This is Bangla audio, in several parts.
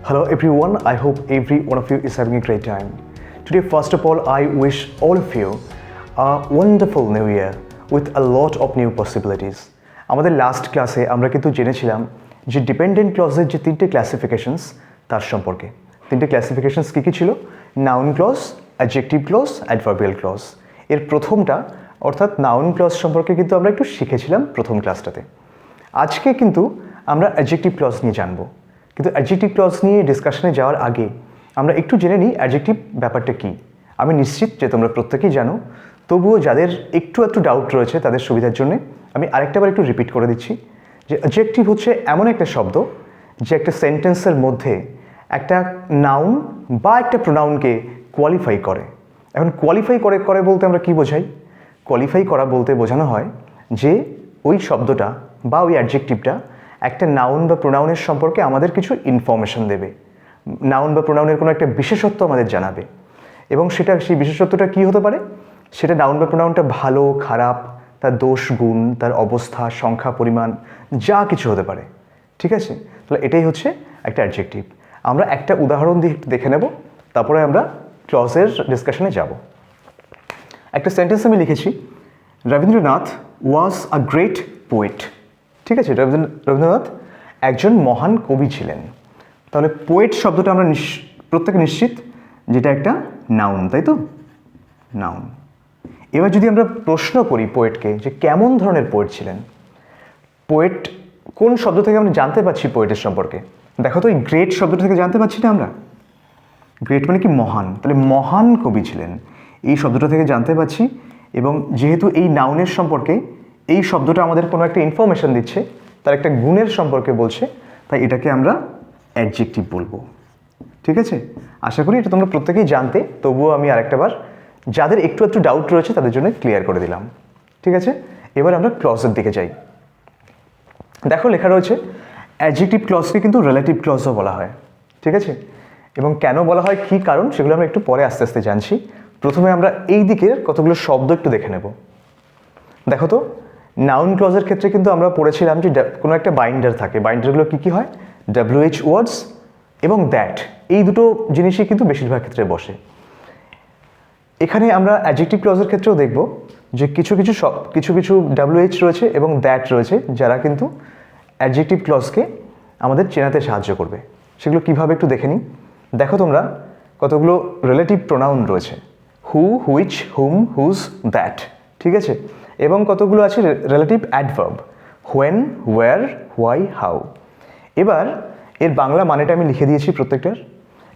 Hello everyone, I hope every one of you is having a great time. Today, first of all, I wish all of you a wonderful new year with a lot of new possibilities. আমাদের লাস্ট ক্লাসে আমরা কিন্তু জেনেছিলাম যে ডিপেন্ডেন্ট ক্লজের যে তিনটে ক্লাসিফিকেশনস তার সম্পর্কে। তিনটে ক্লাসিফিকেশনস কী কী ছিল? Noun clause, adjective clause, adverbial clause. এর প্রথমটা অর্থাৎ নাউন ক্লজ সম্পর্কে কিন্তু আমরা একটু শিখেছিলাম প্রথম ক্লাসটাতে। আজকে কিন্তু আমরা অ্যাডজেক্টিভ ক্লজ নিয়ে জানবো। কিন্তু অ্যাডজেক্টিভ ক্লজ নিয়ে ডিসকাশনে যাওয়ার আগে আমরা একটু জেনে নিই অ্যাডজেক্টিভ ব্যাপারটা কী। আমি নিশ্চিত যে তোমরা প্রত্যেকেই জানো, তবুও যাদের একটু ডাউট রয়েছে তাদের সুবিধার জন্য আমি আরেকটাবার একটু রিপিট করে দিচ্ছি যে অ্যাডজেক্টিভ হচ্ছে এমন একটা শব্দ যে একটা সেন্টেন্সের মধ্যে একটা নাউন বা একটা প্রোনাউনকে কোয়ালিফাই করে। এখন কোয়ালিফাই করে বলতে আমরা কী বোঝাই? কোয়ালিফাই করা বলতে বোঝানো হয় যে ওই শব্দটা বা ওই অ্যাডজেক্টিভটা একটা নাউন বা প্রোনাউনের সম্পর্কে আমাদের কিছু ইনফরমেশন দেবে, নাউন বা প্রোনাউনের কোনো একটা বিশেষত্ব আমাদের জানাবে। এবং সেই বিশেষত্বটা কী হতে পারে? সেটা নাউন বা প্রোনাউনটা ভালো খারাপ, তার দোষ গুণ, তার অবস্থা, সংখ্যা, পরিমাণ, যা কিছু হতে পারে। ঠিক আছে? তাহলে এটাই হচ্ছে একটা অ্যাডজেক্টিভ। আমরা একটা উদাহরণ দিয়ে দেখে নেব, তারপরে আমরা ক্লজের ডিসকাশনে যাব। একটা সেন্টেন্স আমি লিখেছি, Rabindranath was a great poet. ঠিক আছে, রবীন্দ্রনাথ একজন মহান কবি ছিলেন। তাহলে পোয়েট শব্দটা আমরা প্রত্যেকে নিশ্চিত যেটা একটা নাউন, তাই তো? নাউন। এবার যদি আমরা প্রশ্ন করি পোয়েটকে যে কেমন ধরনের পোয়েট ছিলেন, পোয়েট কোন শব্দ থেকে আমরা জানতে পারছি পোয়েটের সম্পর্কে? দেখো তো, এই গ্রেট শব্দটা থেকে জানতে পারছি না আমরা? গ্রেট মানে কি? মহান। তাহলে মহান কবি ছিলেন এই শব্দটা থেকে জানতে পারছি। এবং যেহেতু এই নাউনের সম্পর্কে এই শব্দটা আমাদের কোনো একটা ইনফরমেশন দিচ্ছে, তার একটা গুণের সম্পর্কে বলছে, তাই এটাকে আমরা অ্যাডজেক্টিভ বলবো। ঠিক আছে? আশা করি এটা তোমরা প্রত্যেকেই জানতে, তবুও আমি আরেকটাবার যাদের একটু ডাউট রয়েছে তাদের জন্য ক্লিয়ার করে দিলাম। ঠিক আছে? এবার আমরা ক্লজের দিকে যাই। দেখো লেখা রয়েছে অ্যাডজেক্টিভ ক্লজকে কিন্তু রিলেটিভ ক্লজও বলা হয়। ঠিক আছে? এবং কেন বলা হয়, কী কারণ, সেগুলো আমরা একটু পরে আস্তে আস্তে জানছি। প্রথমে আমরা এই দিকের কতগুলো শব্দ একটু দেখে নেব। দেখো তো, নাউন ক্লজের ক্ষেত্রে কিন্তু আমরা পড়েছিলাম যে কোনো একটা বাইন্ডার থাকে। বাইন্ডারগুলো কী কী হয়? WH ওয়ার্ডস এবং দ্যাট, এই দুটো জিনিসই কিন্তু বেশিরভাগ ক্ষেত্রে বসে। এখানে আমরা অ্যাডজেক্টিভ ক্লজের ক্ষেত্রেও দেখব যে কিছু WH রয়েছে এবং দ্যাট রয়েছে, যারা কিন্তু অ্যাডজেক্টিভ ক্লজকে আমাদের চেনাতে সাহায্য করবে। সেগুলো কীভাবে একটু দেখে নিই। দেখো তোমরা, কতগুলো রিলেটিভ প্রোনাউন রয়েছে, হু, হুইচ, হুম, হুজ, দ্যাট। ঠিক আছে? এবং কতগুলো আছে relative adverb, when, where, why, how. এবার এর বাংলা মানেটা আমি লিখে দিয়েছি প্রত্যেকটার।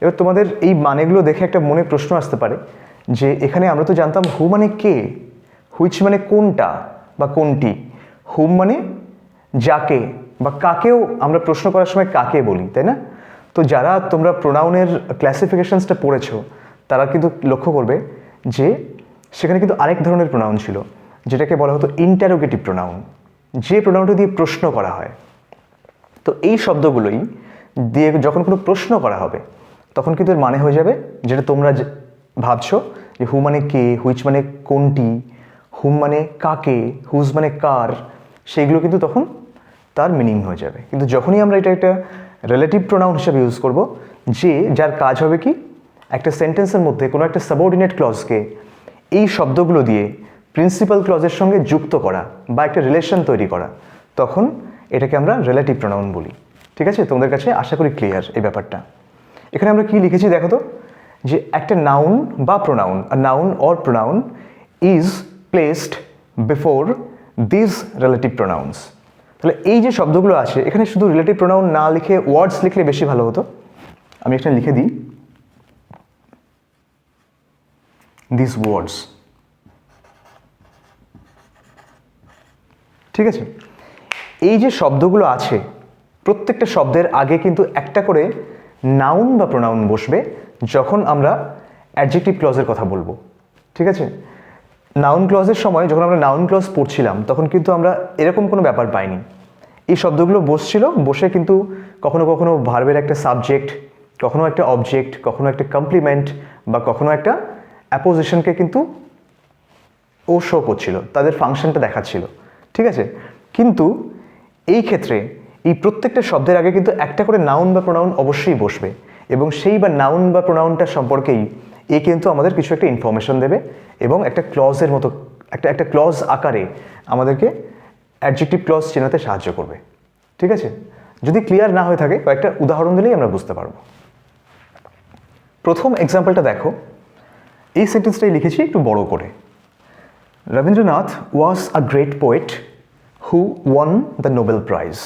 এবার তোমাদের এই মানেগুলো দেখে একটা মনে প্রশ্ন আসতে পারে যে এখানে আমরা তো জানতাম হু মানে কে, হুইচ মানে কোনটা বা কোনটি, হুম মানে যাকে বা কাকেও আমরা প্রশ্ন করার সময় কাকে বলি, তাই না? তো যারা তোমরা প্রোনাউনের ক্লাসিফিকেশনসটা পড়েছো তারা কিন্তু লক্ষ্য করবে যে সেখানে কিন্তু আরেক ধরনের প্রোনাউন ছিল, যেটাকে বলা হতো ইন্টারোগেটিভ প্রোনাউন, যে প্রোনাউনটা দিয়ে প্রশ্ন করা হয়। তো এই শব্দগুলোই দিয়ে যখন কোনো প্রশ্ন করা হবে তখন কিন্তু এর মানে হয়ে যাবে যেটা তোমরা ভাবছো যে হু মানে কে, হুইচ মানে কোনটি, হুম মানে কাকে, হুজ মানে কার, সেইগুলো কিন্তু তখন তার মিনিং হয়ে যাবে। কিন্তু যখনই আমরা এটা একটা রিলেটিভ প্রোনাউন হিসেবে ইউজ করব, যার কাজ হবে কি, একটা সেন্টেন্সের মধ্যে কোনো একটা সাবঅর্ডিনেট ক্লজকে এই শব্দগুলো দিয়ে প্রিন্সিপাল ক্লজের সঙ্গে যুক্ত করা বা একটা রিলেশন তৈরি করা, তখন এটাকে আমরা রিলেটিভ প্রোনাউন বলি। ঠিক আছে? তোমাদের কাছে আশা করি ক্লিয়ার এই ব্যাপারটা। এখানে আমরা কি লিখেছি দেখো তো, যে একটা নাউন বা pronoun, noun or pronoun is placed before this relative pronouns. তাহলে এই যে শব্দগুলো আছে এখানে শুধু রিলেটিভ প্রোনাউন না লিখে ওয়ার্ডস লিখলে বেশি ভালো হতো। আমি এখানে লিখে দিই দিস ওয়ার্ডস। ঠিক আছে? এই যে শব্দগুলো আছে প্রত্যেকটা শব্দের আগে কিন্তু একটা করে নাউন বা প্রোনাউন বসবে যখন আমরা অ্যাডজেক্টিভ ক্লজের কথা বলবো। ঠিক আছে? নাউন ক্লজের সময় যখন আমরা নাউন ক্লজ পড়ছিলাম তখন কিন্তু আমরা এরকম কোনো ব্যাপার পাইনি। এই শব্দগুলো বসে কিন্তু কখনো কখনো ভার্বের একটা সাবজেক্ট, কখনো একটা অবজেক্ট, কখনো একটা কমপ্লিমেন্ট বা কখনো একটা অ্যাপোজিশনকে কিন্তু ও শো করছিল, তাদের ফাংশনটা দেখাচ্ছিল। ঠিক আছে, কিন্তু এই ক্ষেত্রে এই প্রত্যেকটা শব্দের আগে কিন্তু একটা করে নাউন বা প্রোনাউন অবশ্যই বসবে, এবং সেই বা নাউন বা প্রোনাউনটা সম্পর্কেই এ কিন্তু আমাদের কিছু একটা ইনফরমেশন দেবে এবং একটা ক্লজের মতো একটা ক্লজ আকারে আমাদেরকে অ্যাডজেক্টিভ ক্লজ চেনাতে সাহায্য করবে। ঠিক আছে, যদি ক্লিয়ার না হয়ে থাকে কয়েকটা উদাহরণ দিলেই আমরা বুঝতে পারবো। প্রথম এক্সাম্পলটা দেখো, এই সেন্টেন্সটাই লিখেছি একটু বড় করে। Rabindranath was a great poet who won the Nobel prize.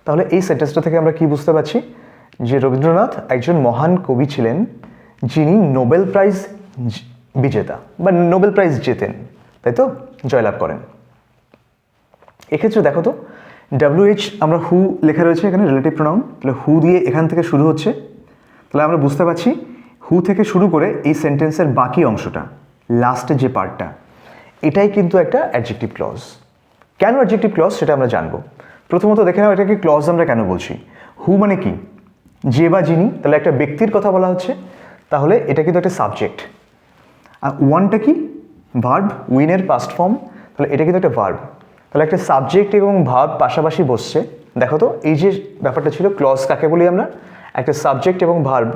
তাহলে এই সেন্টেন্সটা থেকে আমরা কি বুঝতে পারছি, যে রবীন্দ্রনাথ একজন মহান কবি ছিলেন যিনি নোবেল প্রাইজ বিজেতা বা নোবেল প্রাইজ জেতেন, তাই তো, জয়লাভ করেন। এক্ষেত্রে দেখো তো WH আমরা হু লেখা রয়েছে এখানে রিলেটিভ প্রোনাউন, তাহলে হু দিয়ে এখান থেকে শুরু হচ্ছে, তাহলে আমরা বুঝতে পারছি হু থেকে শুরু করে এই সেন্টেন্সের বাকি অংশটা, লাস্টের যে পার্টটা, এটাই কিন্তু একটা অ্যাডজেক্টিভ ক্লজ। কেন অ্যাডজেক্টিভ ক্লজ সেটা আমরা জানবো। প্রথমত দেখে নাও এটাকে ক্লজ আমরা কেন বলছি। হু মানে কি, যে বা যিনি, তাহলে একটা ব্যক্তির কথা বলা হচ্ছে, তাহলে এটা কিন্তু একটা সাবজেক্ট। আর ওয়ানটা কি, ভার্ব, উইনের পাস্ট ফর্ম, তাহলে এটা কিন্তু একটা ভার্ব। তাহলে একটা সাবজেক্ট এবং ভার্ব পাশাপাশি বসছে। দেখো তো এই যে ব্যাপারটা ছিল, ক্লজ কাকে বলি আমরা, একটা সাবজেক্ট এবং ভার্ব,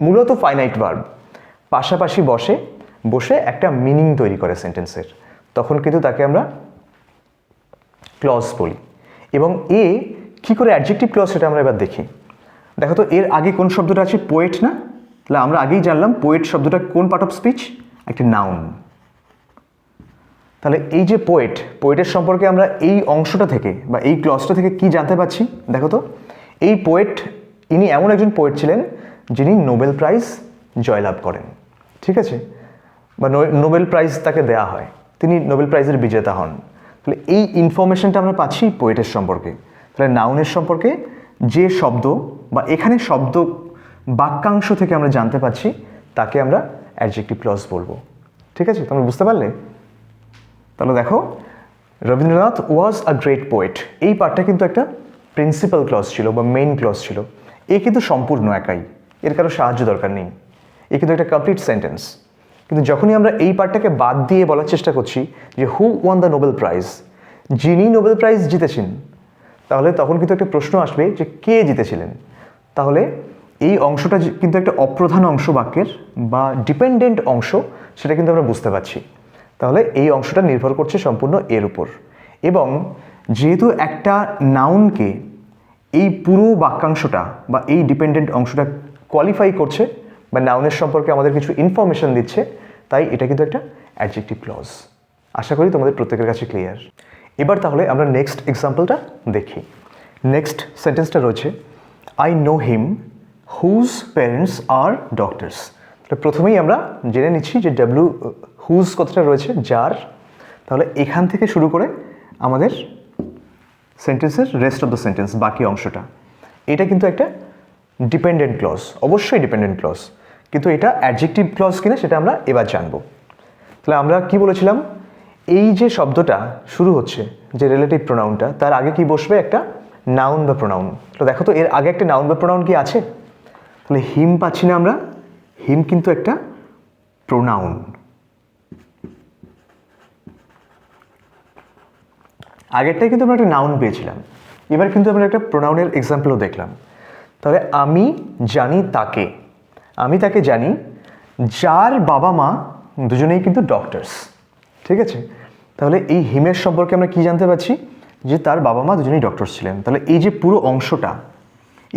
মূলত ফাইনাইট ভার্ব পাশাপাশি বসে একটা মিনিং তৈরি করে সেন্টেন্সের, তখন কিন্তু তাকে আমরা ক্লজ বলি। এবং এ কি করে অ্যাডজেক্টিভ ক্লজ সেটা আমরা এবার দেখি। দেখো তো এর আগে কোন শব্দটা আছে, পোয়েট না, তাহলে আমরা আগেই জানলাম পোয়েট শব্দটা কোন পার্ট অফ স্পিচ, একটা নাউন। তাহলে এই যে পোয়েটের সম্পর্কে আমরা এই অংশটা থেকে বা এই ক্লজটা থেকে কি জানতে পারছি, দেখো তো এই পোয়েট, ইনি এমন একজন পোয়েট ছিলেন যিনি নোবেল প্রাইজ জয়লাভ করেন। ঠিক আছে, বা নোবেল প্রাইজ তাকে দেয়া হয়, তিনি নোবেল প্রাইজের বিজেতা হন। তাহলে এই ইনফরমেশনটা আমরা পাচ্ছি পোয়েটের সম্পর্কে। তাহলে নাউনের সম্পর্কে যে শব্দ বা এখানে শব্দ বাক্যাংশ থেকে আমরা জানতে পারছি তাকে আমরা অ্যাডজেক্টিভ ক্লজ বলবো। ঠিক আছে, তোমরা বুঝতে পারলে? তাহলে দেখো, Rabindranath was a great poet, এই পার্টটা কিন্তু একটা প্রিন্সিপাল ক্লজ ছিল বা মেইন ক্লজ ছিল। এ কিন্তু সম্পূর্ণ একাই, এর কারো সাহায্য দরকার নেই, এ কিন্তু একটা কমপ্লিট সেন্টেন্স। কিন্তু যখনই আমরা এই পার্টটাকে বাদ দিয়ে বলার চেষ্টা করছি যে হু ওয়ান দ্য নোবেল প্রাইজ, যিনি নোবেল প্রাইজ জিতেছেন, তাহলে তখন কিন্তু একটা প্রশ্ন আসবে যে কে জিতেছিলেন। তাহলে এই অংশটা কিন্তু একটা অপ্রধান অংশ বাক্যের বা ডিপেন্ডেন্ট অংশ, সেটা কিন্তু আমরা বুঝতে পারছি। তাহলে এই অংশটা নির্ভর করছে সম্পূর্ণ এর উপর। এবং যেহেতু একটা নাউনকে এই পুরো বাক্যাংশটা বা এই ডিপেন্ডেন্ট অংশটা কোয়ালিফাই করছে বা নাউনের সম্পর্কে আমাদের কিছু ইনফরমেশন দিচ্ছে, তাই এটা কিন্তু একটা অ্যাডজেক্টিভ ক্লজ। আশা করি তোমাদের প্রত্যেকের কাছে ক্লিয়ার। এবার তাহলে আমরা নেক্সট এক্সাম্পলটা দেখি। নেক্সট সেন্টেন্সটা রয়েছে, I know him whose parents are doctors. তাহলে প্রথমেই আমরা জেনে নিচ্ছি যে হুজ কথাটা রয়েছে যার, তাহলে এখান থেকে শুরু করে আমাদের সেন্টেন্সের রেস্ট অফ দ্য সেন্টেন্স, বাকি অংশটা, এটা কিন্তু একটা ডিপেন্ডেন্ট ক্লজ, অবশ্যই ডিপেন্ডেন্ট ক্লজ, কিন্তু এটা অ্যাডজেক্টিভ ক্লজ কিনা সেটা আমরা এবার জানবো। তাহলে আমরা কি বলেছিলাম, এই যে শব্দটা শুরু হচ্ছে, যে রিলেটিভ প্রোনাউনটা, তার আগে কি বসবে, একটা নাউন বা প্রোনাউন। তো দেখো তো এর আগে একটা নাউন বা প্রোনাউন কি আছে, তাহলে হিম পাচ্ছি না আমরা, হিম কিন্তু একটা প্রোনাউন। আগেরটাই কিন্তু আমরা একটা নাউন পেয়েছিলাম, এবার কিন্তু আমরা একটা প্রোনাউনের এক্সাম্পলও দেখলাম। তাহলে আমি জানি তাকে, আমি তাকে জানি যার বাবা মা দুজনেই কিন্তু ডক্টরস। ঠিক আছে, তাহলে এই হিমের সম্পর্কে আমরা কি জানতে পারছি, যে তার বাবা মা দুজনেই ডক্টরস ছিলেন। তাহলে এই যে পুরো অংশটা,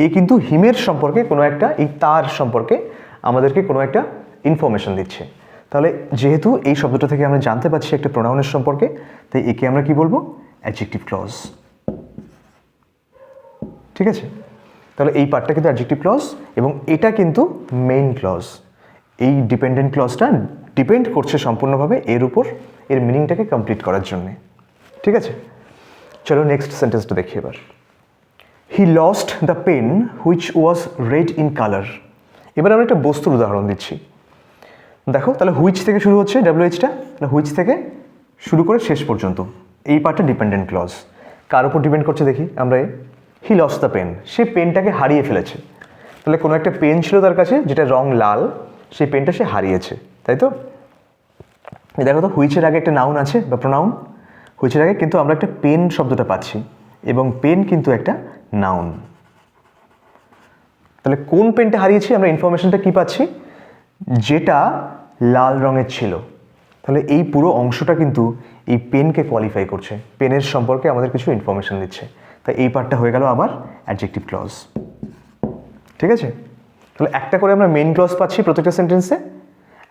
এই কিন্তু হিমের সম্পর্কে কোনো একটা, এই তার সম্পর্কে আমাদেরকে কোনো একটা ইনফরমেশন দিচ্ছে। তাহলে যেহেতু এই শব্দটা থেকে আমরা জানতে পারছি একটা প্রোনাউনের সম্পর্কে, তাই একে আমরা কি বলবো, অ্যাডজেক্টিভ ক্লজ। ঠিক আছে, তাহলে এই পার্টটা কিন্তু অ্যাডজেক্টিভ ক্লজ এবং এটা কিন্তু মেইন ক্লজ। এই ডিপেন্ডেন্ট ক্লজটা ডিপেন্ড করছে সম্পূর্ণভাবে এর উপর, এর মিনিংটাকে কমপ্লিট করার জন্যে। ঠিক আছে, চলো নেক্সট সেন্টেন্সটা দেখি এবার। He lost the pen which was red in colour. এবার আমরা একটা বস্তুর উদাহরণ দিচ্ছি। দেখো, তাহলে হুইচ থেকে শুরু হচ্ছে WHটা, তাহলে হুইচ থেকে শুরু করে শেষ পর্যন্ত এই পার্টটা ডিপেন্ডেন্ট ক্লজ। কার উপর ডিপেন্ড করছে দেখি আমরা, হি লস্ট দ্য পেন, সে পেনটাকে হারিয়ে ফেলেছে। তাহলে কোনো একটা পেন ছিল তার কাছে যেটা রং লাল, সেই পেনটা সে হারিয়েছে, তাই তো? দেখো তো হুইচের আগে একটা নাউন আছে বা প্রোনাউন, হুইচের আগে কিন্তু আমরা একটা পেন শব্দটা পাচ্ছি, এবং পেন কিন্তু একটা নাউন। তাহলে কোন পেনটা হারিয়েছি, আমরা ইনফরমেশনটা কি পাচ্ছি, যেটা লাল রঙের ছিল। তাহলে এই পুরো অংশটা কিন্তু এই পেনকে কোয়ালিফাই করছে, পেনের সম্পর্কে আমাদের কিছু ইনফরমেশন দিচ্ছে। তাই এই পার্টটা হয়ে গেল আবার অ্যাডজেক্টিভ ক্লজ। ঠিক আছে, তাহলে একটা করে আমরা মেইন ক্লজ পাচ্ছি প্রত্যেকটা সেন্টেন্সে,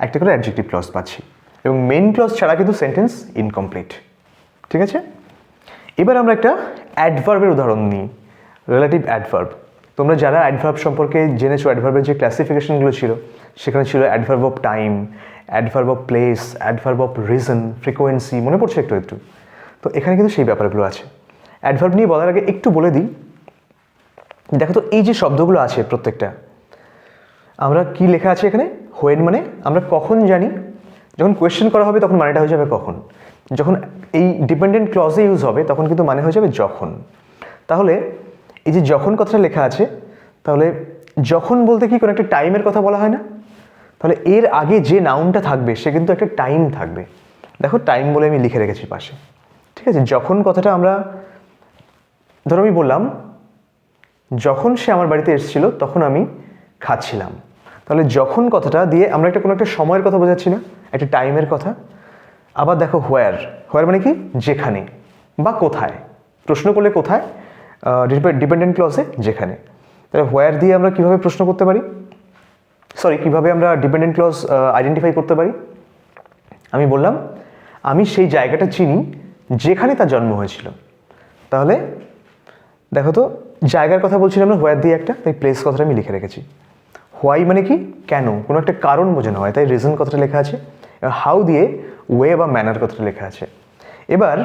একটা করে অ্যাডজেক্টিভ ক্লজ পাচ্ছি, এবং মেইন ক্লজ ছাড়া কিন্তু সেন্টেন্স ইনকমপ্লিট। ঠিক আছে, এবার আমরা একটা অ্যাডভার্বের উদাহরণ নিই, রিলেটিভ অ্যাডভার্ব। তোমরা যারা অ্যাডভার্ব সম্পর্কে জেনেছো, অ্যাডভার্বের যে ক্লাসিফিকেশনগুলো ছিল, সেখানে ছিল adverb of time, adverb of place, adverb of reason, frequency, মনে পড়ছে একটু একটু? তো এখানে কিন্তু সেই ব্যাপারগুলো আছে। অ্যাডভার্ব নিয়ে বলার আগে একটু বলে দিই, দেখো তো এই যে শব্দগুলো আছে প্রত্যেকটা, আমরা কি লেখা আছে এখানে, হোয়েন মানে আমরা কখন জানি, যখন কোয়েশ্চেন করা হবে তখন মানেটা হয়ে যাবে কখন, যখন এই ডিপেন্ডেন্ট ক্লজে ইউজ হবে তখন কিন্তু মানে হয়ে যাবে যখন। তাহলে এই যে যখন কথাটা লেখা আছে, তাহলে যখন বলতে কি কোনো একটা টাইমের কথা বলা হয় না? তাহলে এর আগে যে নাউনটা থাকবে সে কিন্তু একটা টাইম থাকবে। দেখো টাইম বলে আমি লিখে রেখেছি পাশে। ঠিক আছে, যখন কথাটা আমরা, ধরো আমি বললাম যখন সে আমার বাড়িতে এসেছিল তখন আমি খাচ্ছিলাম। তাহলে যখন কথাটা দিয়ে আমরা একটা কোনো একটা সময়ের কথা বোঝাচ্ছি না, একটা টাইমের কথা। আবার দেখো হোয়ার, হোয়ার মানে কি, যেখানে বা কোথায়, প্রশ্ন করলে কোথায়, ডিপেন্ডেন্ট ক্লজে যেখানে। তাহলে হোয়ার দিয়ে আমরা কীভাবে প্রশ্ন করতে পারি, কীভাবে আমরা ডিপেন্ডেন্ট ক্লজ আইডেন্টিফাই করতে পারি? আমি বললাম আমি সেই জায়গাটা চিনি যেখানে তার জন্ম হয়েছিল। তাহলে দেখো তো জায়গার কথা বলছিলাম না হোয়ার দিয়ে একটা, তাই প্লেস কথাটা আমি লিখে রেখেছি। হোয়াই মানে কি, কেন, কোনো একটা কারণ বোঝানো হয়, তাই রিজন কথাটা লেখা আছে। হাউ দিয়ে ওয়ে বা ম্যানার কথাটা লেখা আছে। এবার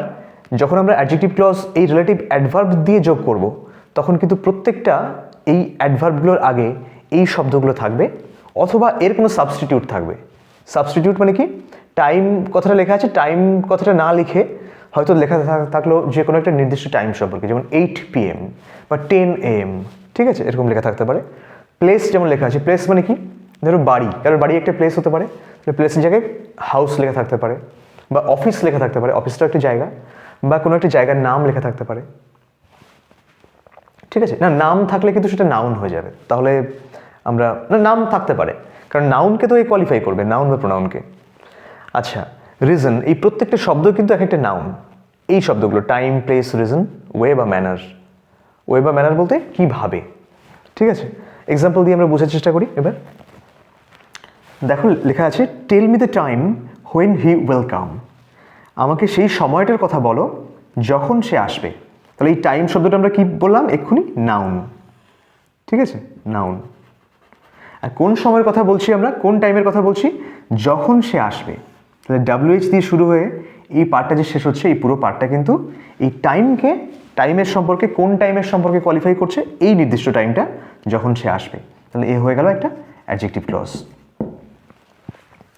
যখন আমরা অ্যাডজেক্টিভ ক্লজ এই রিলেটিভ অ্যাডভার্ব দিয়ে যোগ করব, তখন কিন্তু প্রত্যেকটা এই অ্যাডভার্বগুলোর আগে এই শব্দগুলো থাকবে, অথবা এর কোনো সাবস্টিটিউট থাকবে। সাবস্টিটিউট মানে কি, টাইম কথাটা লেখা আছে, টাইম কথাটা না লিখে হয়তো লেখা থাকলো যে কোনো একটা নির্দিষ্ট টাইম সম্পর্কে, যেমন 8 PM বা 10 AM, ঠিক আছে, এরকম লেখা থাকতে পারে। প্লেস যেমন লেখা আছে, প্লেস মানে কি, ধরো বাড়ি, কারণ বাড়ি একটা প্লেস হতে পারে, প্লেসের জায়গায় হাউস লেখা থাকতে পারে, বা অফিস লেখা থাকতে পারে, অফিসটা একটা জায়গা, বা কোনো একটা জায়গার নাম লেখা থাকতে পারে। ঠিক আছে, না নাম থাকলে কিন্তু সেটা নাউন হয়ে যাবে, তাহলে আমরা না নাম থাকতে পারে, কারণ নাউনকে তো এই কোয়ালিফাই করবে, নাউন বা প্রোনাউনকে। আচ্ছা, রিজন, এই প্রত্যেকটা শব্দ কিন্তু এক একটা নাউন। এই শব্দগুলো টাইম, প্লেস, রিজন, ওয়ে বা ম্যানার। ওয়ে বা ম্যানার বলতে কিভাবে। ঠিক আছে, এক্সাম্পল দিয়ে আমরা বোঝার চেষ্টা করি। এবার দেখো লেখা আছে tell me the time when he will come. আমাকে সেই সময়টার কথা বলো যখন সে আসবে। তাহলে এই টাইম শব্দটা আমরা কি বললাম এক্ষুনি, নাউন। ঠিক আছে, নাউন। আর কোন সময়ের কথা বলছি আমরা, কোন টাইমের কথা বলছি, যখন সে আসবে। তাহলে WH দিয়ে শুরু হয়ে এই পার্টটা যে শেষ হচ্ছে, এই পুরো পার্টটা কিন্তু এই টাইমকে, টাইমের সম্পর্কে, কোন টাইমের সম্পর্কে কোয়ালিফাই করছে, এই নির্দিষ্ট টাইমটা যখন সে আসবে। তাহলে এ হয়ে গেল একটা অ্যাডজেক্টিভ ক্লজ।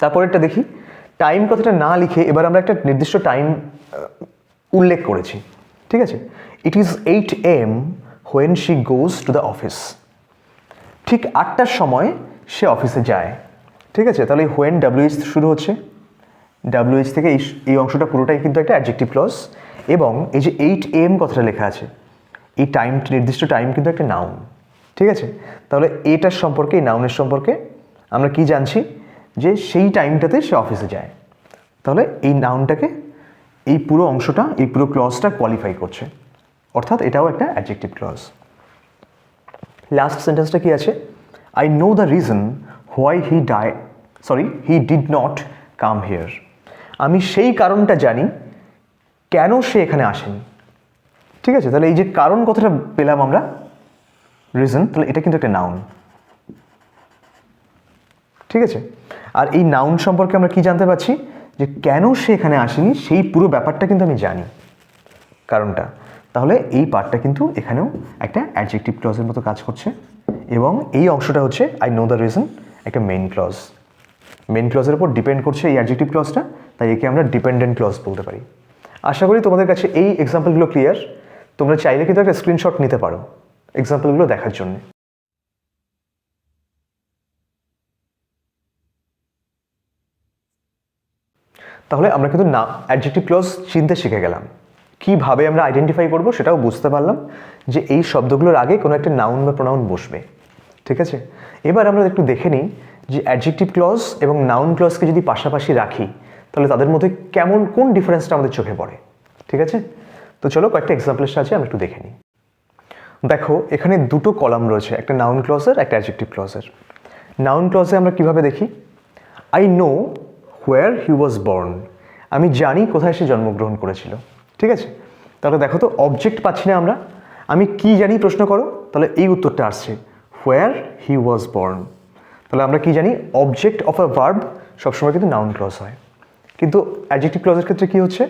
তারপরেরটা দেখি, টাইম কথাটা না লিখে এবার আমরা একটা নির্দিষ্ট টাইম উল্লেখ করেছি। ঠিক আছে, it is 8 AM when she goes to the office. ঠিক 8টার সময় সে অফিসে যায়। ঠিক আছে, তাহলে হোয়েন WH শুরু হচ্ছে, WH থেকে এই অংশটা পুরোটাই কিন্তু একটা অ্যাডজেক্টিভ ক্লজ, এবং এই যে 8 AM কথাটা লেখা আছে, এই টাইম, নির্দিষ্ট টাইম কিন্তু একটা নাউন। ঠিক আছে, তাহলে এটার সম্পর্কে, এই নাউনের সম্পর্কে আমরা কি জানছি, যে সেই টাইমটাতে সে অফিসে যায়। তাহলে এই নাউনটাকে, এই পুরো অংশটা, এই পুরো ক্লজটা কোয়ালিফাই করছে, অর্থাৎ এটাও একটা অ্যাডজেক্টিভ ক্লজ। লাস্ট সেন্টেন্সটা কি আছে, I know the reason why he did not come here. আমি সেই কারণটা জানি কেন সে এখানে আসেনি। ঠিক আছে, তাহলে এই যে কারণ কথাটা পেলাম আমরা, রিজন, তাহলে এটা কিন্তু একটা নাউন। ঠিক আছে, আর এই নাউন সম্পর্কে আমরা কি জানতে পারছি, যে কেন সে এখানে আসেনি সেই পুরো ব্যাপারটা কিন্তু আমি জানি, কারণটা। তাহলে এই পার্টটা কিন্তু এখানেও একটা অ্যাডজেক্টিভ ক্লজের মতো কাজ করছে, এবং এই অংশটা হচ্ছে আই নো দ্য রিজন, একটা মেইন ক্লজ। মেইন ক্লজের উপর ডিপেন্ড করছে এই অ্যাডজেক্টিভ ক্লজটা, তাই একে আমরা ডিপেন্ডেন্ট ক্লজ বলতে পারি। আশা করি তোমাদের কাছে এই এক্সাম্পলগুলো ক্লিয়ার। তোমরা চাইলে কিন্তু একটা স্ক্রিনশট নিতে পারো এক্সাম্পলগুলো দেখার জন্য। তাহলে আমরা কিন্তু না অ্যাডজেক্টিভ ক্লজ চিনতে শিখে গেলাম। কীভাবে আমরা আইডেন্টিফাই করব সেটাও বুঝতে পারলাম যে এই শব্দগুলোর আগে কোনো একটা নাউন বা প্রোনাউন বসবে। ঠিক আছে, এবার আমরা একটু দেখে নিই যে অ্যাডজেক্টিভ ক্লজ এবং নাউন ক্লজকে যদি পাশাপাশি রাখি তাহলে তাদের মধ্যে কোন ডিফারেন্সটা আমাদের চোখে পড়ে। ঠিক আছে, তো চলো কয়েকটা এক্সাম্পলের সাহায্যে আমরা একটু দেখে নিই। দেখো এখানে দুটো কলাম রয়েছে, একটা নাউন ক্লজের একটা অ্যাডজেক্টিভ ক্লজের। নাউন ক্লজে আমরা কিভাবে দেখি, I know where he was born, আমি জানি কোথায় সে জন্মগ্রহণ করেছিল। ঠিক আছে, তাহলে দেখো তো অবজেক্ট পাচ্ছি না আমরা, আমি কি জানি প্রশ্ন করো, তাহলে এই উত্তরটা আসছে হোয়ার হি ওয়াজ বর্ন। তাহলে আমরা কি জানি, অবজেক্ট অফ আ ভার্ব সবসময় কিন্তু নাউন ক্লজ হয়। কিন্তু অ্যাডজেক্টিভ ক্লজের ক্ষেত্রে কি হচ্ছে,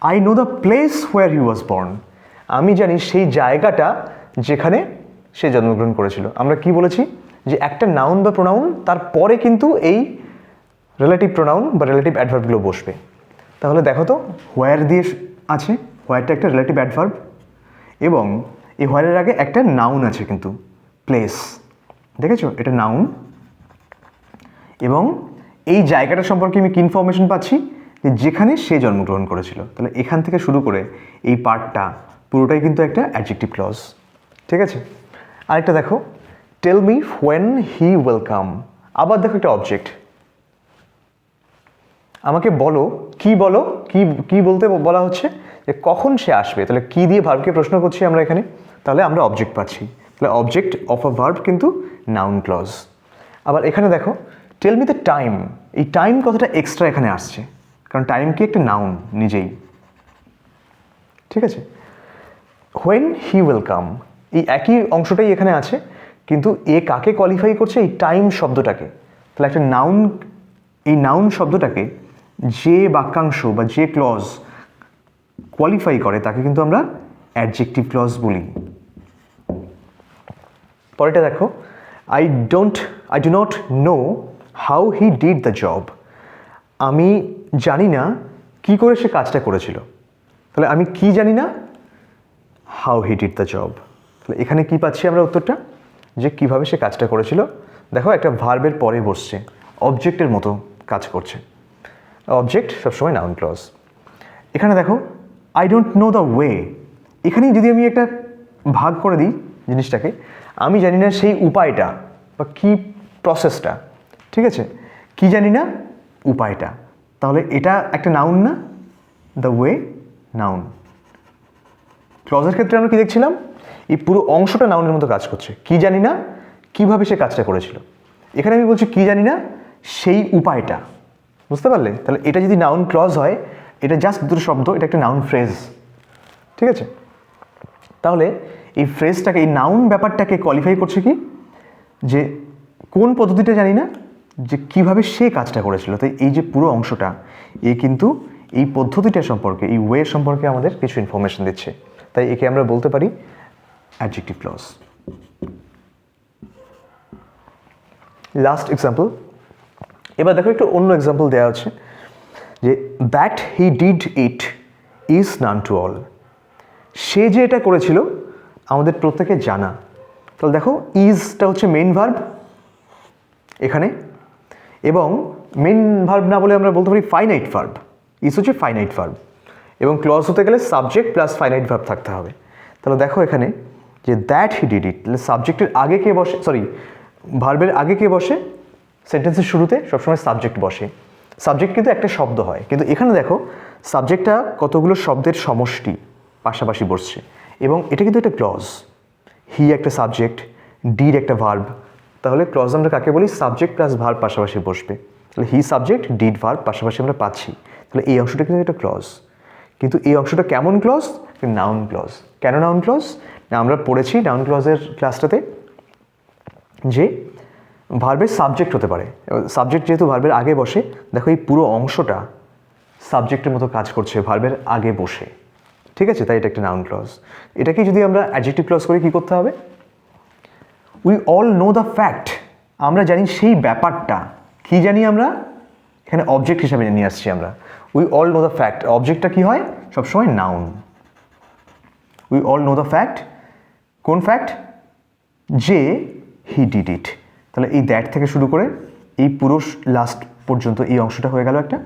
I know the place where he was born, আমি জানি সেই জায়গাটা যেখানে সে জন্মগ্রহণ করেছিল। আমরা কি বলেছি যে একটা নাউন বা প্রোনাউন তারপরে কিন্তু এই রিলেটিভ প্রোনাউন বা রিলেটিভ অ্যাডভার্বগুলো বসবে। তাহলে দেখো তো হোয়ার দিয়ে আছে, হোয়ারটা একটা রিলেটিভ অ্যাডভার্ব এবং এই হোয়ারের আগে একটা নাউন আছে কিন্তু প্লেস, দেখেছো এটা নাউন, এবং এই জায়গাটা সম্পর্কে আমি কি ইনফরমেশন পাচ্ছি যে যেখানে সে জন্মগ্রহণ করেছিল। তাহলে এখান থেকে শুরু করে এই পার্টটা পুরোটাই কিন্তু একটা অ্যাডজেক্টিভ ক্লজ। ঠিক আছে, আরেকটা দেখো, tell me when he will come, আবার দেখো একটা অবজেক্ট, আমাকে বলো কি বলতে বলা হচ্ছে যে কখন সে আসবে। তাহলে কি দিয়ে ভার্বকে প্রশ্ন করছি আমরা এখানে, তাহলে আমরা অবজেক্ট পাচ্ছি। তাহলে অবজেক্ট অফ আ ভার্ব কিন্তু নাউন ক্লজ। আবার এখানে দেখো টেল মি দ্য টাইম, এই টাইম কথাটা এক্সট্রা এখানে আসছে কারণ টাইম কি একটা নাউন নিজেই। ঠিক আছে, হোয়েন হি উইল কাম এই একই অংশটাই এখানে আছে, কিন্তু এ কাকে কোয়ালিফাই করছে, এই টাইম শব্দটাকে। তাহলে একটা নাউন, এই নাউন শব্দটাকে যে বাক্যাংশ বা যে ক্লজ কোয়ালিফাই করে তাকে কিন্তু আমরা অ্যাডজেক্টিভ ক্লজ বলি। পরেরটা দেখো, I do not know how he did the job, আমি জানি না কি করে সে কাজটা করেছিল। তাহলে আমি কি জানি না, how he did the job. তাহলে এখানে কি পাচ্ছি আমরা উত্তরটা, যে কিভাবে সে কাজটা করেছিল। দেখো একটা ভার্বের পরে বসছে, অবজেক্টের মতো কাজ করছে, অবজেক্ট সবসময় নাউন ক্লজ। এখানে দেখো I don't know the way, এখানেই যদি আমি একটা ভাগ করে দিই জিনিসটাকে, আমি জানি না সেই উপায়টা বা কি প্রসেসটা। ঠিক আছে, কি জানি না উপায়টা, তাহলে এটা একটা নাউন না, দ্য ওয়ে নাউন। ক্লজের ক্ষেত্রে আমরা কি দেখছিলাম, এই পুরো অংশটা নাউনের মতো কাজ করছে, কি জানি না কিভাবে সে কাজটা করেছিল। এখানে আমি বলছি কি জানি না সেই উপায়টা, বুঝতে পারলে। তাহলে এটা যদি নাউন ক্লজ হয়, এটা জাস্ট দুটো শব্দ, এটা একটা নাউন ফ্রেজ। ঠিক আছে, তাহলে এই ফ্রেজটাকে, এই নাউন ব্যাপারটাকে কোয়ালিফাই করছে কি, যে কোন পদ্ধতিটা জানি না, যে কিভাবে সে কাজটা করেছিল। তাই এই যে পুরো অংশটা, এ কিন্তু এই পদ্ধতিটা সম্পর্কে, এই ওয়ে সম্পর্কে আমাদের কিছু ইনফরমেশন দিচ্ছে। তাই একে আমরা বলতে পারি অ্যাডজেক্টিভ ক্লজ। লাস্ট এক্সাম্পল, এবার দেখো একটু অন্য এক্সাম্পল দেওয়া হচ্ছে যে that he did it is known to all, সে যে এটা করেছিল আমাদের প্রত্যেকে জানা। তাহলে দেখো ইজটা হচ্ছে মেইন ভার্ব এখানে, এবং মেইন ভার্ব না বলে আমরা বলতে পারি ফাইনাইট ভার্ব। ইজ হচ্ছে ফাইনাইট ভার্ব এবং ক্লজ হতে গেলে সাবজেক্ট প্লাস ফাইনাইট ভার্ব থাকতে হবে। তাহলে দেখো এখানে যে দ্যাট হি ডিড ইট, তাহলে সাবজেক্টের আগে কে বসে, ভার্বের আগে কে বসে, সেন্টেন্সের শুরুতে সবসময় সাবজেক্ট বসে। সাবজেক্ট কিন্তু একটা শব্দ হয়, কিন্তু এখানে দেখো সাবজেক্টটা কতগুলো শব্দের সমষ্টি পাশাপাশি বসছে, এবং এটা কিন্তু একটা ক্লজ। হি একটা সাবজেক্ট, ডিড একটা ভার্ব, তাহলে ক্লজ আমরা কাকে বলি, সাবজেক্ট প্লাস ভার্ব পাশাপাশি বসবে। তাহলে হি সাবজেক্ট, ডিড ভার্ব পাশাপাশি আমরা পাচ্ছি, তাহলে এই অংশটা কিন্তু একটা ক্লজ। কিন্তু এই অংশটা কেমন ক্লজ, নাউন ক্লজ। কেন নাউন ক্লজ না, আমরা পড়েছি নাউন ক্লজের ক্লাসটাতে যে ভার্বের সাবজেক্ট হতে পারে, সাবজেক্ট যেহেতু ভার্বের আগে বসে, দেখো এই পুরো অংশটা সাবজেক্টের মতো কাজ করছে ভার্বের আগে বসে। ঠিক আছে, তাই এটা একটা নাউন ক্লজ। এটাকে যদি আমরা অ্যাডজেক্টিভ ক্লজ করি কী করতে হবে, we all know the fact, আমরা জানি সেই ব্যাপারটা। কি জানি আমরা, এখানে অবজেক্ট হিসাবে নিয়ে আসছি আমরা। We all know the fact, অবজেক্টটা কী হয় সবসময় noun. We all know the fact, কোন ফ্যাক্ট, যে হি ডিড ইট। তাহলে এই দ্যাট থেকে শুরু করে এই পুরো লাস্ট পর্যন্ত এই অংশটা হয়ে গেল একটা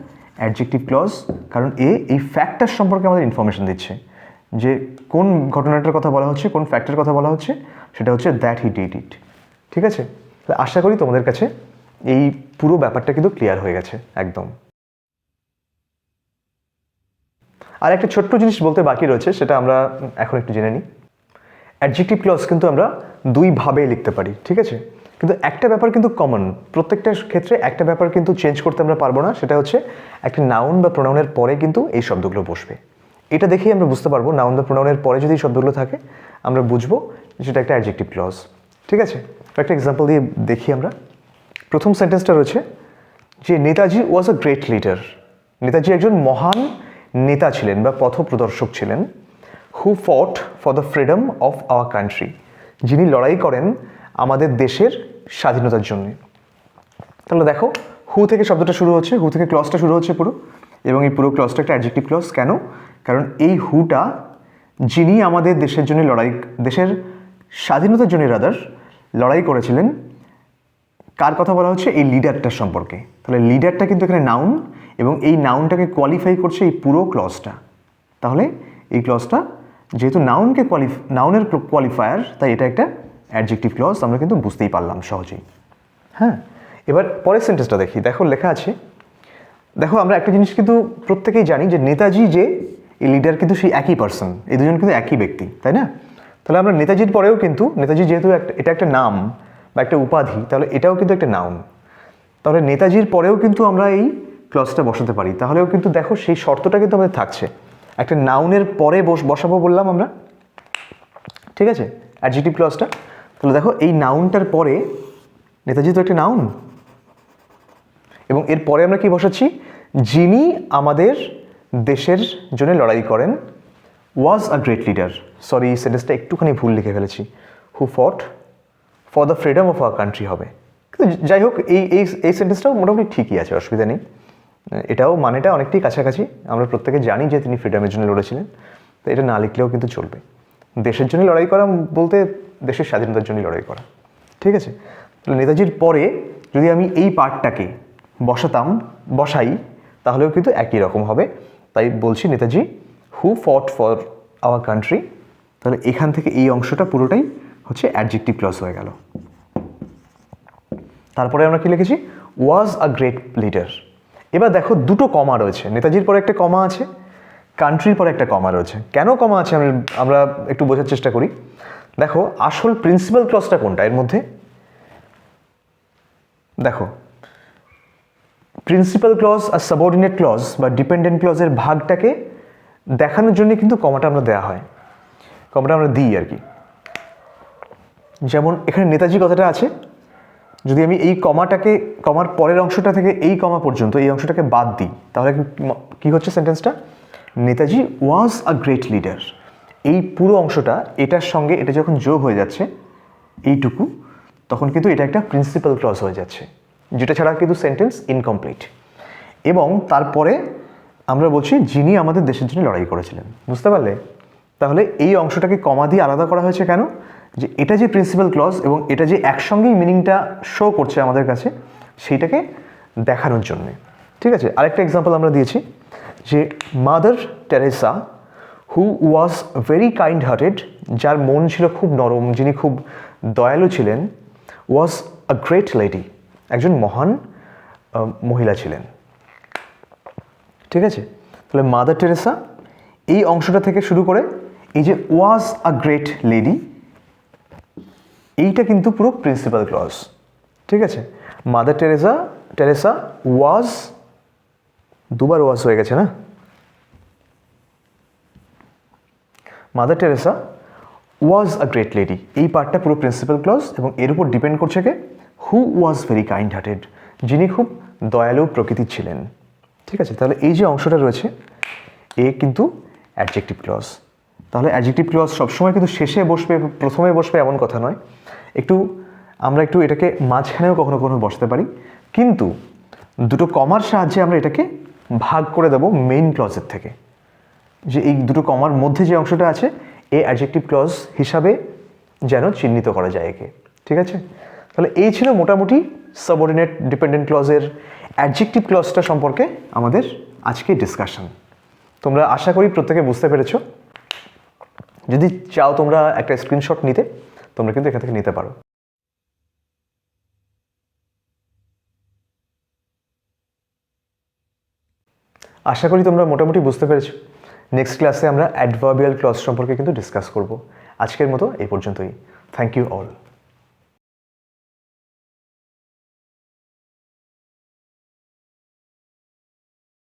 অ্যাডজেক্টিভ ক্লজ, কারণ এই ফ্যাক্টটার সম্পর্কে আমাদের ইনফরমেশন দিচ্ছে যে কোন ঘটনাটার কথা বলা হচ্ছে, কোন ফ্যাক্টের কথা বলা হচ্ছে, সেটা হচ্ছে দ্যাট হি ডিড ইট। ঠিক আছে, তাহলে আশা করি তোমাদের কাছে এই পুরো ব্যাপারটা কিন্তু ক্লিয়ার হয়ে গেছে একদম। আর একটা ছোট্ট জিনিস বলতে বাকি রয়েছে, সেটা আমরা এখন একটু জেনে নিই। অ্যাডজেক্টিভ ক্লজ কিন্তু আমরা দুইভাবে লিখতে পারি, ঠিক আছে, কিন্তু একটা ব্যাপার কিন্তু কমন, প্রত্যেকটা ক্ষেত্রে একটা ব্যাপার কিন্তু চেঞ্জ করতে আমরা পারবো না, সেটা হচ্ছে একটা নাউন বা প্রোনাউনের পরে কিন্তু এই শব্দগুলো বসবে। এটা দেখেই আমরা বুঝতে পারবো নাউন বা প্রোনাউনের পরে যদি এই শব্দগুলো থাকে আমরা বুঝবো সেটা একটা অ্যাডজেক্টিভ ক্লজ। ঠিক আছে, একটা এক্সাম্পল দিয়ে দেখি আমরা। প্রথম সেন্টেন্সটা রয়েছে যে Netaji was a great leader. Netaji একজন মহান নেতা ছিলেন বা পথপ্রদর্শক ছিলেন। Who fought for the freedom of our country, যিনি লড়াই করেন আমাদের দেশের স্বাধীনতার জন্য। তাহলে দেখো হু থেকে শব্দটা শুরু হচ্ছে, হু থেকে ক্লজটা শুরু হচ্ছে পুরো, এবং এই পুরো ক্লজটা একটা অ্যাডজেক্টিভ ক্লজ। কেন? কারণ এই হুটা যিনি আমাদের দেশের জন্য দেশের স্বাধীনতার জন্য লড়াই করেছিলেন, কার কথা বলা হচ্ছে? এই লিডারটার সম্পর্কে। তাহলে লিডারটা কিন্তু এখানে নাউন, এবং এই নাউনটাকে কোয়ালিফাই করছে এই পুরো ক্লজটা। তাহলে এই ক্লজটা যেহেতু নাউনের কোয়ালিফায়ার, তাই এটা একটা অ্যাডজেক্টিভ ক্লজ, আমরা কিন্তু বুঝতেই পারলাম সহজেই। হ্যাঁ, এবার পরের সেন্টেন্সটা দেখি। দেখো লেখা আছে, দেখো আমরা একটা জিনিস কিন্তু প্রত্যেকেই জানি যে নেতাজি যে এই লিডার কিন্তু সেই একই পার্সন, এই দুজন কিন্তু একই ব্যক্তি, তাই না? তাহলে আমরা নেতাজির পরেও কিন্তু, নেতাজি যেহেতু এটা একটা নাম বা একটা উপাধি, তাহলে এটাও কিন্তু একটা নাউন। তাহলে নেতাজির পরেও কিন্তু আমরা এই ক্লজটা বসাতে পারি। তাহলেও কিন্তু দেখো সেই শর্তটা কিন্তু আমাদের থাকছে, একটা নাউনের পরে বসাবো বললাম আমরা, ঠিক আছে, অ্যাডজেক্টিভ ক্লজটা। তাহলে দেখো এই নাউনটার পরে, নেতাজি তো একটা নাউন, এবং এর পরে আমরা কি বসাচ্ছি? যিনি আমাদের দেশের জন্য লড়াই করেন, was a great leader. Sorry, এই সেন্টেন্সটা একটুখানি ভুল লিখে ফেলেছি, who fought for the freedom of our country হবে। কিন্তু যাই হোক, এই সেন্টেন্সটাও মোটামুটি ঠিকই আছে, অসুবিধা নেই। এটাও মানেটা অনেকটাই কাছাকাছি, আমরা প্রত্যেকে জানি যে তিনি ফ্রিডমের জন্য লড়েছিলেন, তো এটা না লিখলেও কিন্তু চলবে। দেশের জন্য লড়াই করা বলতে দেশের স্বাধীনতার জন্য লড়াই করা, ঠিক আছে। তাহলে নেতাজির পরে যদি আমি এই পার্টটাকে বসাই, তাহলেও কিন্তু একই রকম হবে। তাই বলছি নেতাজি হু ফট ফর আওয়ার কান্ট্রি। তাহলে এখান থেকে এই অংশটা পুরোটাই হচ্ছে অ্যাডজেক্টিভ ক্লজ হয়ে গেল। তারপরে আমরা কি লিখেছি? ওয়াজ আ গ্রেট লিডার। এবার দেখো দুটো কমা রয়েছে, নেতাজির পরে একটা কমা আছে, কান্ট্রির পরে একটা কমা রয়েছে। কেন কমা আছে আমরা একটু বোঝার চেষ্টা করি। দেখো আসল প্রিন্সিপাল ক্লজটা কোনটা এর মধ্যে? দেখো প্রিন্সিপাল ক্লজ আর সাবঅর্ডিনেট ক্লজ বা ডিপেন্ডেন্ট ক্লজের ভাগটাকে দেখানোর জন্য কিন্তু কমাটা আমরা দেওয়া হয়, কমাটা আমরা দিই আর কি। যেমন এখানে নেতাজি কথাটা আছে, যদি আমি এই কমার পরের অংশটা থেকে এই কমা পর্যন্ত এই অংশটাকে বাদ দিই, তাহলে কি হচ্ছে সেন্টেন্সটা? Netaji was a great leader. এই পুরো অংশটা এটার সঙ্গে এটা যখন যোগ হয়ে যাচ্ছে এইটুকু, তখন কিন্তু এটা একটা প্রিন্সিপাল ক্লজ হয়ে যাচ্ছে, যেটা ছাড়া কিন্তু সেন্টেন্স ইনকমপ্লিট। এবং তারপরে আমরা বলছি যিনি আমাদের দেশের জন্য লড়াই করেছিলেন। বুঝতে পারলে? তাহলে এই অংশটাকে কমা দিয়ে আলাদা করা হয়েছে কেন? যে এটা যে প্রিন্সিপাল ক্লজ এবং এটা যে একসঙ্গেই মিনিংটা শো করছে আমাদের কাছে, সেইটাকে দেখানোর জন্যে। ঠিক আছে, আরেকটা এক্সাম্পল আমরা দিয়েছি যে mother Teresa who was very kind hearted, যার মন ছিল খুব নরম, যিনি খুব দয়ালু ছিলেন, ওয়াজ আ গ্রেট লেডি, একজন মহান মহিলা ছিলেন। ঠিক আছে, তাহলে মাদার টেরেসা এই অংশটা থেকে শুরু করে এই যে ওয়াজ আ গ্রেট লেডি, এইটা কিন্তু পুরো প্রিন্সিপাল ক্লজ। ঠিক আছে, মাদার টেরেসা ওয়াজ, দুবার ওয়াজ হয়ে গেছে না, mother Teresa was a great lady, এই পার্টটা পুরো প্রিন্সিপাল ক্লজ, এবং এর উপর ডিপেন্ড করছে কে? হু ওয়াজ ভেরি কাইন্ড হার্টেড, যিনি খুব দয়ালু প্রকৃতির ছিলেন। ঠিক আছে, তাহলে এই যে অংশটা রয়েছে এ কিন্তু অ্যাডজেক্টিভ ক্লজ। তাহলে অ্যাডজেক্টিভ ক্লজ সবসময় কিন্তু শেষে বসবে, প্রথমে বসবে এমন কথা নয়। আমরা একটু এটাকে মাঝখানেও কখনো কখনো বসাতে পারি, কিন্তু দুটো কমার সাহায্যে আমরা এটাকে ভাগ করে দেবো মেইন ক্লজের থেকে, যে এই দুটো কমার মধ্যে যে অংশটা আছে এ অ্যাডজেক্টিভ ক্লজ হিসাবে যেন চিহ্নিত করা যায় একে। ঠিক আছে, তাহলে এই ছিল মোটামুটি সাবঅর্ডিনেট ডিপেন্ডেন্ট ক্লজের অ্যাডজেক্টিভ ক্লজটা সম্পর্কে আমাদের আজকের ডিসকাশন। তোমরা আশা করি প্রত্যেকে বুঝতে পেরেছো। যদি চাও তোমরা একটা স্ক্রিনশট নিতে, তোমরা কিন্তু এখান থেকে নিতে পারো। আশা করি তোমরা মোটামুটি বুঝতে পেরেছো। নেক্সট ক্লাসে আমরা অ্যাডভার্বিয়াল ক্লজ সম্পর্কে কিন্তু ডিসকাস করব। আজকের মতো এই পর্যন্তই। Thank you all.